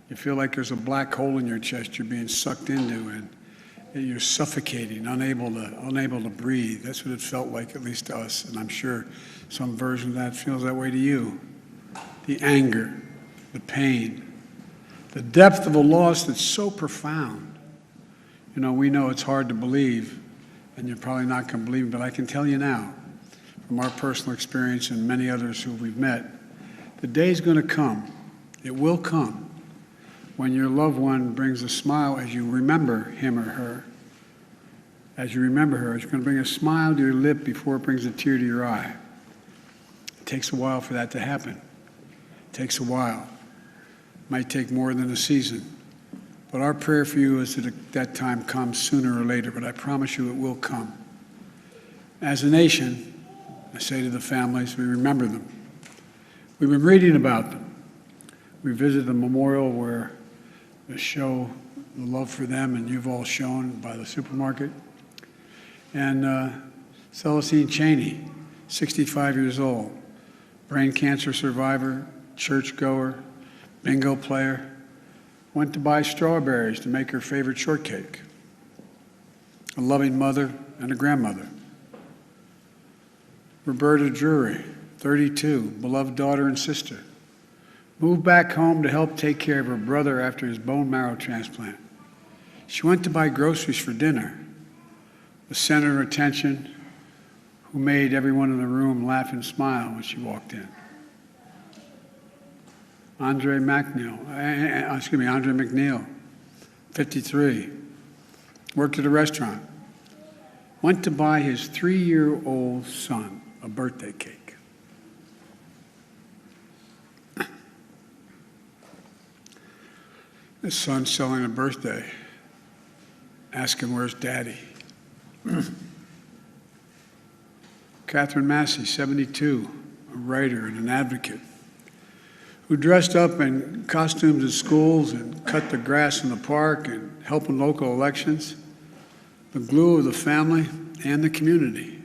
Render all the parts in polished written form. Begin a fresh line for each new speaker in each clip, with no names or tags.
You feel like there's a black hole in your chest you're being sucked into, and you're suffocating, unable to breathe. That's what it felt like, at least to us, and I'm sure some version of that feels that way to you. The anger, the pain, the depth of a loss that's so profound. You know, we know it's hard to believe, and you're probably not going to believe it, but I can tell you now, from our personal experience and many others who we've met, the day's going to come, it will come, when your loved one brings a smile as you remember him or her. As you remember her, it's going to bring a smile to your lip before it brings a tear to your eye. It takes a while for that to happen. It takes a while. It might take more than a season. But our prayer for you is that that time comes sooner or later, but I promise you it will come. As a nation, I say to the families, we remember them. We've been reading about them. We visited the memorial where they show the love for them, and you've all shown by the supermarket. And Celestine Cheney, 65 years old, brain cancer survivor, churchgoer, bingo player, went to buy strawberries to make her favorite shortcake. A loving mother and a grandmother. Roberta Drury, 32, beloved daughter and sister, moved back home to help take care of her brother after his bone marrow transplant. She went to buy groceries for dinner, the center of attention, who made everyone in the room laugh and smile when she walked in. Andre McNeil, 53, worked at a restaurant, went to buy his 3-year-old son a birthday cake. His son's selling a birthday, asking where's daddy. Catherine Massey, 72, a writer and an advocate, who dressed up in costumes at schools and cut the grass in the park and helped in local elections, the glue of the family and the community.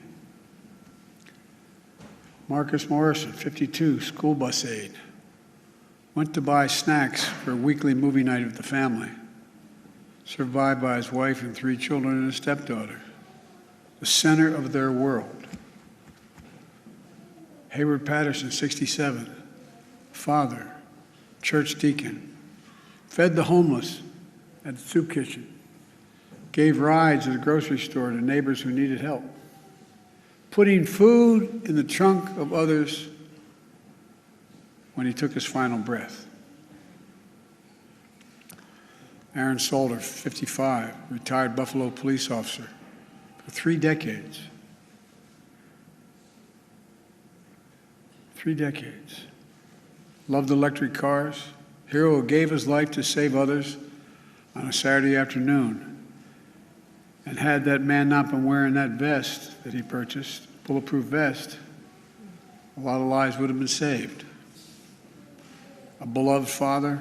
Marcus Morrison, 52, school bus aide, went to buy snacks for a weekly movie night with the family, survived by his wife and 3 children and a stepdaughter, the center of their world. Hayward Patterson, 67, father, church deacon, fed the homeless at the soup kitchen, gave rides at the grocery store to neighbors who needed help, putting food in the trunk of others when he took his final breath. Aaron Solder, 55, retired Buffalo police officer for 3 decades. 3 decades. Loved electric cars, hero who gave his life to save others on a Saturday afternoon. And had that man not been wearing that vest that he purchased, bulletproof vest, a lot of lives would have been saved. A beloved father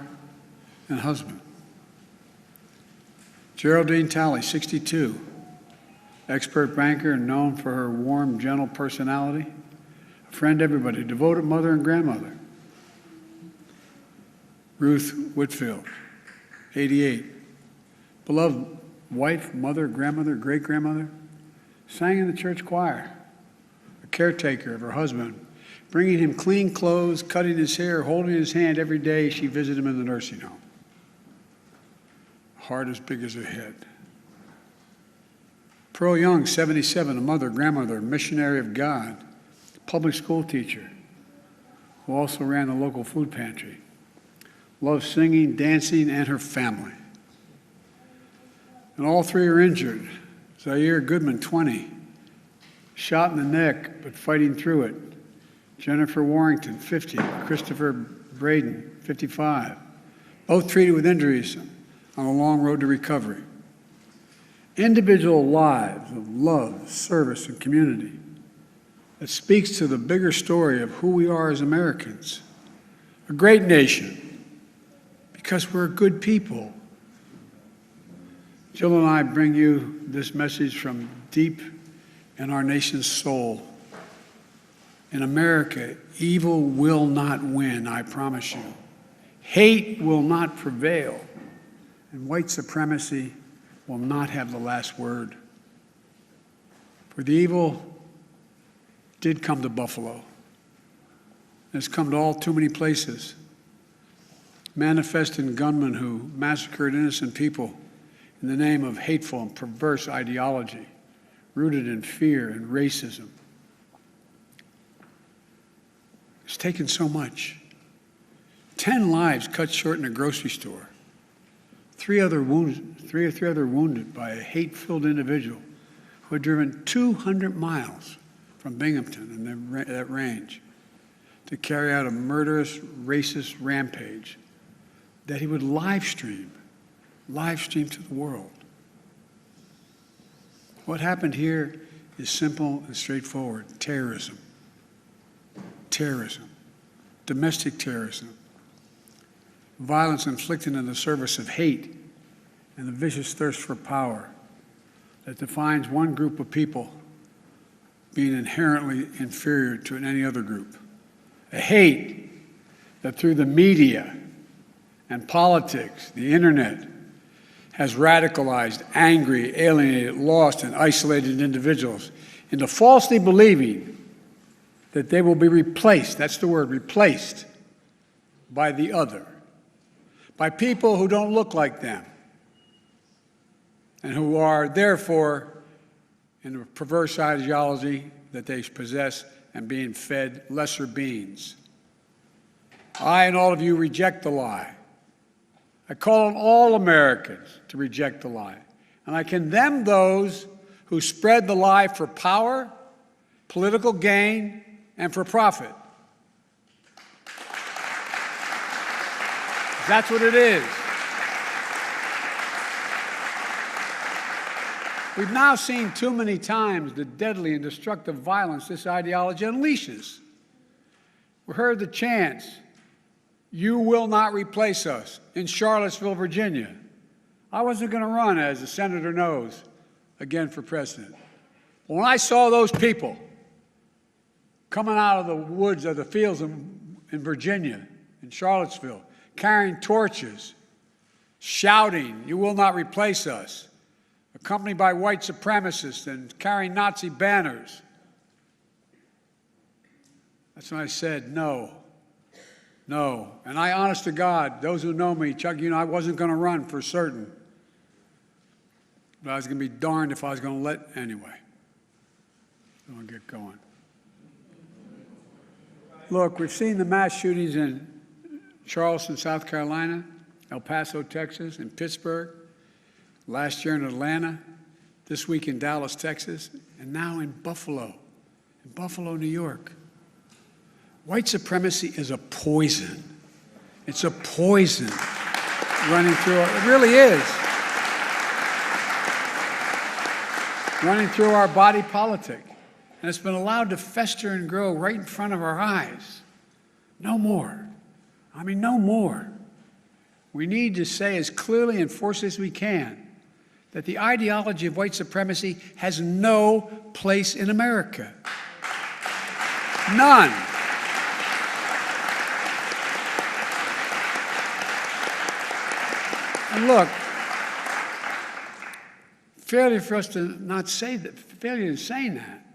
and husband. Geraldine Talley, 62, expert banker and known for her warm, gentle personality, a friend to everybody, devoted mother and grandmother. Ruth Whitfield, 88, beloved wife, mother, grandmother, great-grandmother, sang in the church choir, a caretaker of her husband, bringing him clean clothes, cutting his hair, holding his hand every day she visited him in the nursing home. Heart as big as her head. Pearl Young, 77, a mother, grandmother, missionary of God, public school teacher, who also ran the local food pantry. Loved singing, dancing, and her family. And all 3 are injured. Zaire Goodman, 20, shot in the neck, but fighting through it. Jennifer Warrington, 50, Christopher Braden, 55, both treated with injuries on a long road to recovery. Individual lives of love, service, and community that speaks to the bigger story of who we are as Americans. A great nation, because we're good people. Jill and I bring you this message from deep in our nation's soul. In America, evil will not win, I promise you. Hate will not prevail, and white supremacy will not have the last word. For the evil did come to Buffalo. It's come to all too many places. Manifesto gunmen who massacred innocent people in the name of hateful and perverse ideology, rooted in fear and racism. It's taken so much. 10 lives cut short in a grocery store. Three other wounded by a hate-filled individual who had driven 200 miles from Binghamton in that range to carry out a murderous, racist rampage that he would live stream to the world. What happened here is simple and straightforward. Terrorism. Terrorism. Domestic terrorism. Violence inflicted in the service of hate and the vicious thirst for power that defines one group of people being inherently inferior to any other group. A hate that through the media and politics, the internet, has radicalized, angry, alienated, lost, and isolated individuals into falsely believing that they will be replaced, that's the word, replaced, by the other, by people who don't look like them, and who are therefore in a perverse ideology that they possess and being fed lesser beings. I and all of you reject the lie. I call on all Americans to reject the lie. And I condemn those who spread the lie for power, political gain, and for profit. That's what it is. We've now seen too many times the deadly and destructive violence this ideology unleashes. We heard the chants, "You will not replace us," in Charlottesville, Virginia. I wasn't going to run, as the senator knows, again for president. But when I saw those people coming out of the woods of the fields in Virginia, in Charlottesville, carrying torches, shouting, "You will not replace us," accompanied by white supremacists and carrying Nazi banners, that's when I said, no. No. And I, honest to God, those who know me, Chuck, you know I wasn't going to run for certain. But I was going to be darned if I was going to let anyway. I'm going to get going. Look, we've seen the mass shootings in Charleston, South Carolina, El Paso, Texas, and Pittsburgh, last year in Atlanta, this week in Dallas, Texas, and now in Buffalo, New York. White supremacy is a poison. It's a poison running through it really is. Running through our body politic. And it's been allowed to fester and grow right in front of our eyes. No more. I mean, no more. We need to say as clearly and forcefully as we can that the ideology of white supremacy has no place in America. None. And look, failure for us to not say that, failure in saying that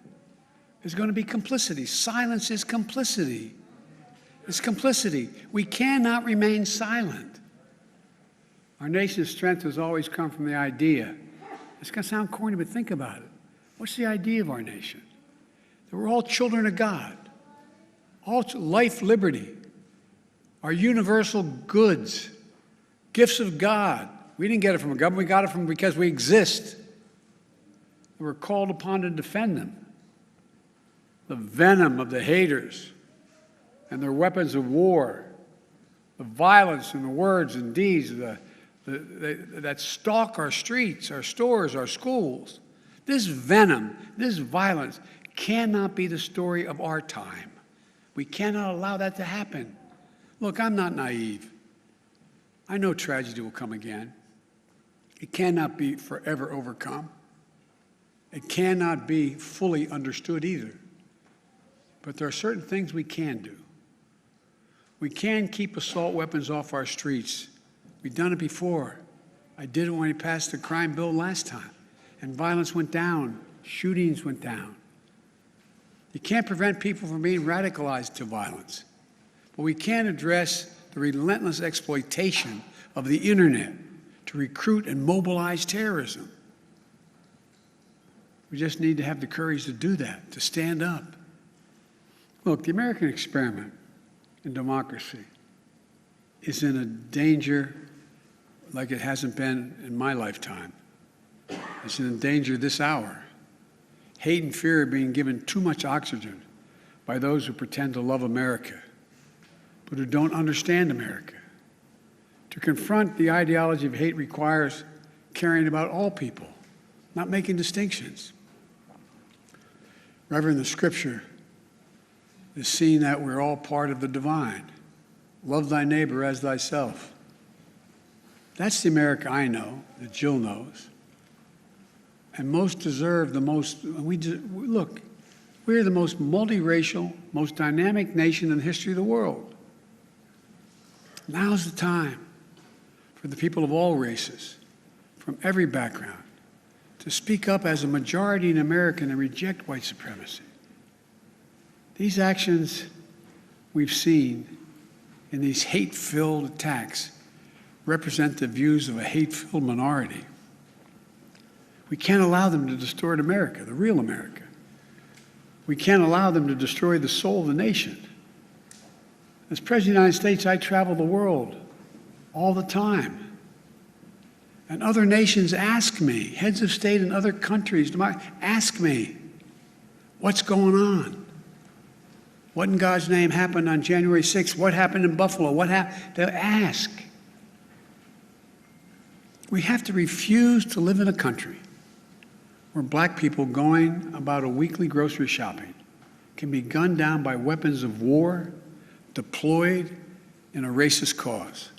is going to be complicity. Silence is complicity. It's complicity. We cannot remain silent. Our nation's strength has always come from the idea. It's going to sound corny, but think about it. What's the idea of our nation? That we're all children of God. All life, liberty, our universal goods, gifts of God. We didn't get it from a government. We got it because we exist. We're called upon to defend them. The venom of the haters and their weapons of war, the violence and the words and deeds that stalk our streets, our stores, our schools. This venom, this violence cannot be the story of our time. We cannot allow that to happen. Look, I'm not naive. I know tragedy will come again. It cannot be forever overcome. It cannot be fully understood either. But there are certain things we can do. We can keep assault weapons off our streets. We've done it before. I did it when we passed the crime bill last time, and violence went down, shootings went down. You can't prevent people from being radicalized to violence, but we can address the relentless exploitation of the internet to recruit and mobilize terrorism. We just need to have the courage to do that, to stand up. Look, the American experiment in democracy is in a danger like it hasn't been in my lifetime. It's in danger this hour. Hate and fear are being given too much oxygen by those who pretend to love America, but who don't understand America. To confront the ideology of hate requires caring about all people, not making distinctions. Reverend, the Scripture is seeing that we're all part of the divine. Love thy neighbor as thyself. That's the America I know, that Jill knows. And most deserve the most, look, we're the most multiracial, most dynamic nation in the history of the world. Now's the time for the people of all races, from every background, to speak up as a majority in America and reject white supremacy. These actions we've seen in these hate-filled attacks represent the views of a hate-filled minority. We can't allow them to distort America, the real America. We can't allow them to destroy the soul of the nation. As President of the United States, I travel the world all the time. And other nations ask me, heads of state in other countries, ask me, what's going on? What in God's name happened on January 6th? What happened in Buffalo? What happened? They'll ask. We have to refuse to live in a country where black people going about a weekly grocery shopping can be gunned down by weapons of war deployed in a racist cause.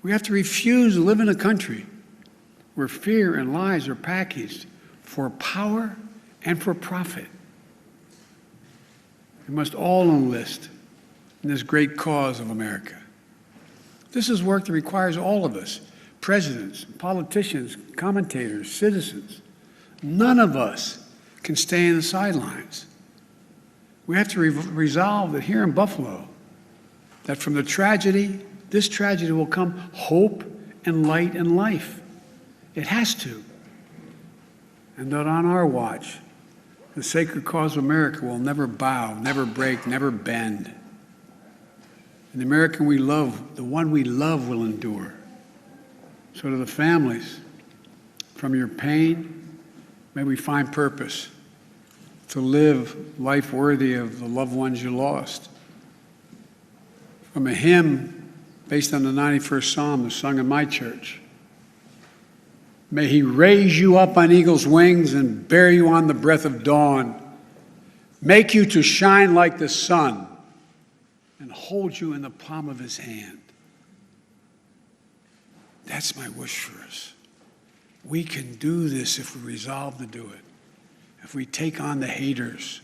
We have to refuse to live in a country where fear and lies are packaged for power and for profit. We must all enlist in this great cause of America. This is work that requires all of us, presidents, politicians, commentators, citizens. None of us can stay in the sidelines. We have to resolve that here in Buffalo, that from the tragedy, this tragedy will come hope and light and life. It has to. And that on our watch, the sacred cause of America will never bow, never break, never bend. And the American we love, the one we love, will endure. So to the families, from your pain, may we find purpose to live life worthy of the loved ones you lost. From a hymn based on the 91st Psalm that's sung in my church, may he raise you up on eagle's wings and bear you on the breath of dawn, make you to shine like the sun, and hold you in the palm of his hand. That's my wish for us. We can do this if we resolve to do it. If we take on the haters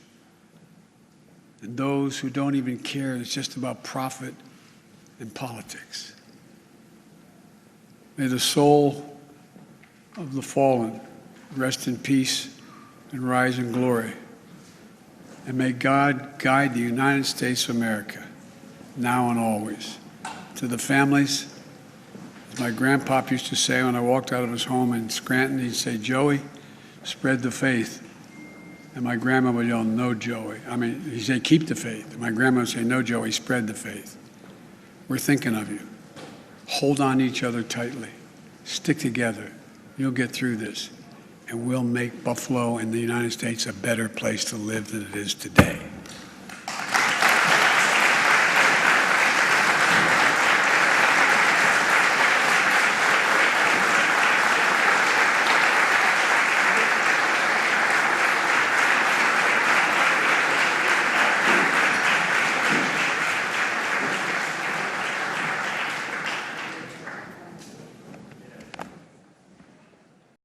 and those who don't even care, it's just about profit and politics. May the soul of the fallen rest in peace and rise in glory. And may God guide the United States of America, now and always. To the families, as my grandpop used to say when I walked out of his home in Scranton, he'd say, "Joey, spread the faith." And my grandma would yell, "No, Joey." He'd say, "Keep the faith." And my grandma would say, "No, Joey, spread the faith." We're thinking of you. Hold on to each other tightly. Stick together. You'll get through this. And we'll make Buffalo and the United States a better place to live than it is today.